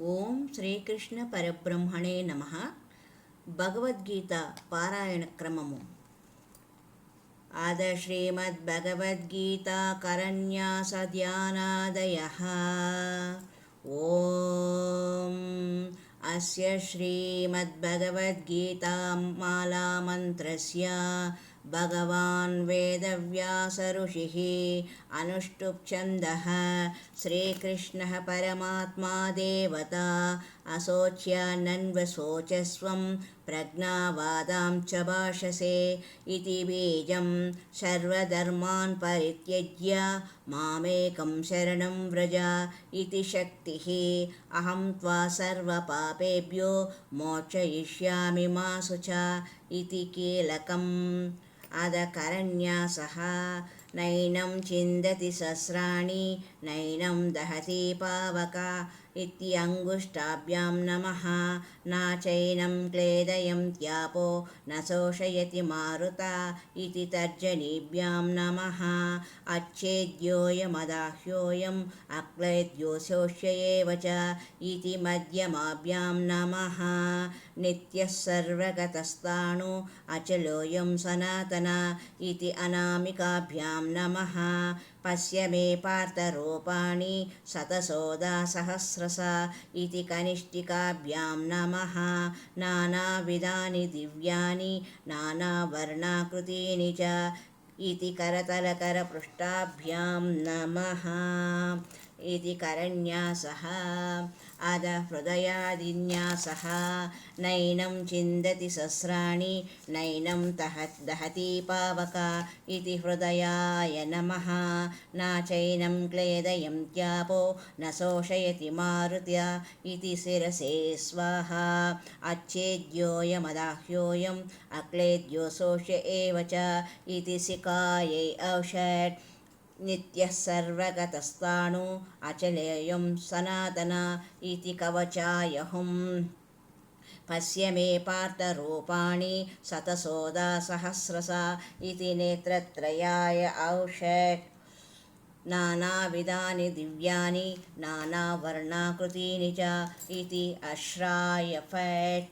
ఓం శ్రీకృష్ణ పరబ్రహ్మణే నమః. భగవద్గీత పారాయణ క్రమము. ఆద శ్రీమద్భగవద్గీతా కరన్యాస ధ్యానాదయః. ఓం అస్య శ్రీమద్భగవద్గీతా మాలామంత్రస్య భగవాన్ వేదవ్యాస ఋషిః అనుష్టుప్ ఛందః శ్రీకృష్ణః పరమాత్మా దేవతా అశోచ్యానన్వశోచస్వం ప్రజ్ఞావాదాం చ భాషసే ఇతి బీజం సర్వధర్మాన్ పరిత్యజ్య మామేకం శరణం వ్రజ ఇతి శక్తిః అహం త్వా సర్వపాపేభ్యో మోక్షయిష్యామి మా శుచ ఇతి కీలకం. అదకరన్యాసః నైనం చిందతి సహస్రాణి నైనం దహతి పావక ఇత్యంగుష్టాభ్యాం నమః నాచైనం క్లేదయంత్యాపో న శోషయతి మారుత ఇతి తర్జనీభ్యాం నమః అచ్ఛేద్యోయమదాహ్యోయం అక్లేద్యో శోష్య ఏవ చ ఇతి మధ్యమాభ్యాం నమః నిత్యః సర్వగతస్థాణు అచలోయం సనాతన ఇతి అనామికాభ్యాం నమః పశ్య మే పార్థరూపాణి శతశోధా సహస్రశ ఇతి కనిష్ఠికాభ్యాం నమః నానావిధాని దివ్యాని నానావర్ణాకృతీని చ ఇతి కరతలకరపృష్ఠాభ్యాం నమః ఇతి కరన్యాసః. అద హృదయాదిన్యాసః నైనం చిందతి సహస్రాణి నైనం దహతి పావక ఇతి హృదయాయ నమః నాచైనం క్లేదయంత్యాపో న శోషయతి మారుత్య ఇతి శిరసే స్వాహా అచ్ఛేద్యోయమదాహ్యోయం అక్లేద్యో శోష్య ఏవ చ ఇతి శిఖాయై ఔషట్ నిత్యః సర్వగతస్థాణు అచలేయం సనాతన ఇతి కవచాయహం పశ్య మే పార్థరూపాణి శతశోధా సహస్రశ ఇతి నేత్రత్రయాయ ఔషట్ నానావిధాని దివ్యాని నానావర్ణాకృతీని చ ఇతి అశ్రాయ ఫట్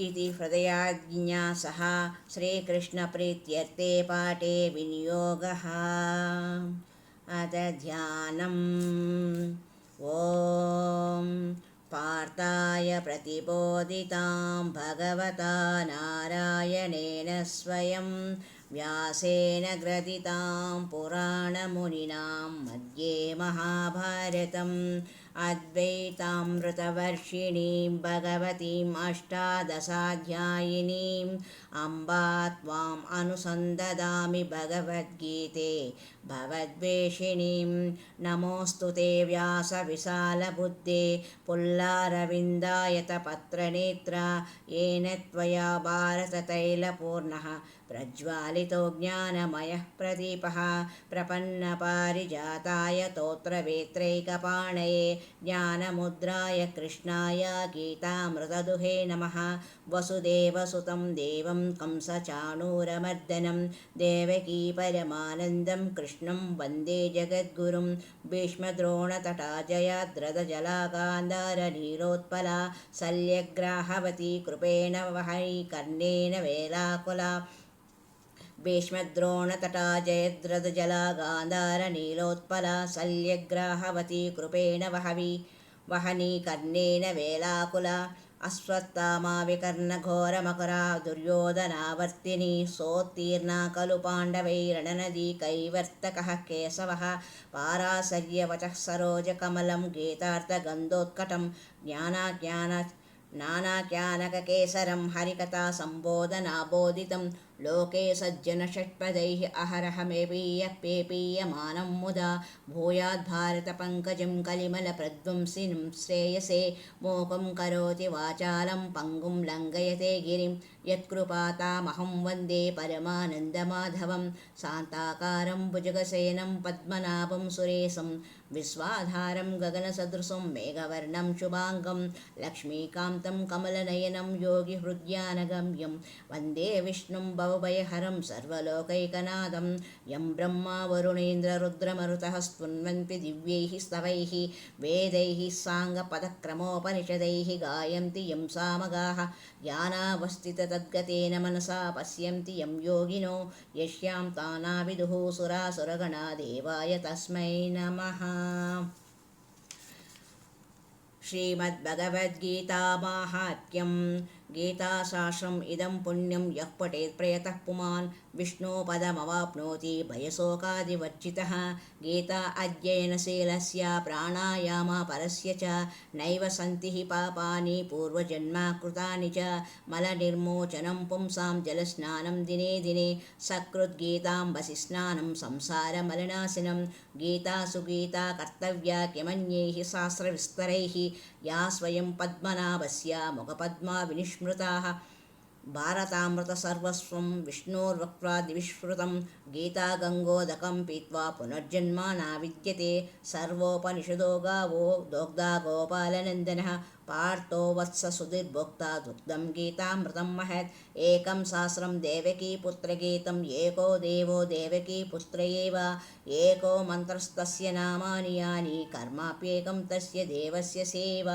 इति हृदयाज्ञासः श्रीकृष्णप्रीत्यर्थे पाठे विनियोगः. अथ ध्यानम्. ॐ पार्थाय प्रतिबोधितां भगवता नारायणेन स्वयं व्यासेन ग्रथितां पुराणमुनिनां मध्ये महाभारतम् अद्वैतामृतवर्षिणीं भगवतीम् अष्टादशाध्यायिनीम् अम्बा त्वाम् अनुसन्ददामि भगवद्गीते भवद्वेषिणीं. नमोऽस्तु ते व्यासविशालबुद्धे पुल्लारविन्दायतपत्रनेत्रा येन त्वया भारततैलपूर्णः प्रज्वालितो ज्ञानमयः प्रदीपः प्रपन्नपारिजाताय तोत्रवेत्रैकपाणये ज्ञानमुद्राय कृष्णाय गीतामृतदुहे नमः. वसुदेवसुतं देवं कंसचाणूरमर्दनं देवकी परमानन्दं कृष्णं वन्दे जगद्गुरुं. भीष्मद्रोणतटा जयाद्रथजलागान्धारनीलोत्पला शल्यग्राहवती कृपेण वहै कर्णेन वेलाकुला. भीष्मद्रोणतटा जयद्रथजला गान्धारनीलोत्पला शल्यग्राहवती कृपेण वहनी कर्णेन वेलाकुला. अश्वत्थामा विकर्णघोरमकरा दुर्योधनावर्तिनी सोत्तीर्णा खलु पाण्डवैरणनदी कैवर्तकः केशवः पाराशर्यवचः सरोजकमलं गीतार्थगन्धोत्कटं नानाज्ञानककेसरं हरिकथा सम्बोधनाबोधितं लोके सज्जनषट्पदैः अहरहमेपीयः पेपीयमानं मुदा भूयाद्भारतपङ्कजं कलिमलप्रध्वंसिनं श्रेयसे. मोकं करोति वाचालं पङ्गुं लङ्घयते गिरिं यत्कृपातामहं वन्दे परमानन्दमाधवं. शान्ताकारं भुजगशयनं पद्मनाभं सुरेशं विश्वाधारं गगनसदृशं मेघवर्णं शुभाङ्गं लक्ष्मीकान्तं कमलनयनं योगिहृद्यानगम्यं वन्दे विष्णुं भवभयहरं सर्वलोकैकनाथं यं ब्रह्मा वरुणेन्द्ररुद्रमरुतः स्तुन्वन्ति दिव्यैः स्तवैः वेदैः साङ्गपदक्रमोपनिषदैः गायन्ति यं सामगाः ज्ञानावस्थिततद्गतेन मनसा पश्यन्ति यं योगिनो यस्यां तानाविदुः सुरासुरगणा देवाय तस्मै नमः। श्रीमद्भगवद्गीतामाहात्म्यं गीताशास्त्रम् इदं पुण्यं यः पठेत् प्रयतः पुमान् विष्णोपदमवाप्नोति भयशोकादिवर्जितः। गीता अध्ययनशीलस्य प्राणायामपरस्य च नैव सन्ति हि पापानि पूर्वजन्मकृतानि च। मलनिर्मोचनं पुंसां जलस्नानं दिने दिने सकृद्गीताम्बसि स्नानं संसारमलिनाशनं। गीता सुगीता कर्तव्या किमन्यैः शास्त्रविस्तरैः या स्वयं पद्मनाभस्य मुखपद्मा विनिस्मृताः। भारतामृतसर्वस्वं विष्णोर्वक्त्वा दिविश्रुतं गीता गङ्गोदकं पीत्वा पुनर्जन्म न विद्यते। सर्वोपनिषदो गावो दोग्धा गोपालनन्दनः पार्थो वत्स सुधीर्भोक्ता दुग्धं गीतामृतं महत्। एकं सहस्रं देवकीपुत्रगीतं एको देवो देवकीपुत्र एव। एको मन्त्रस्तस्य नामानि यानि कर्माप्येकं तस्य देवस्य सेवा।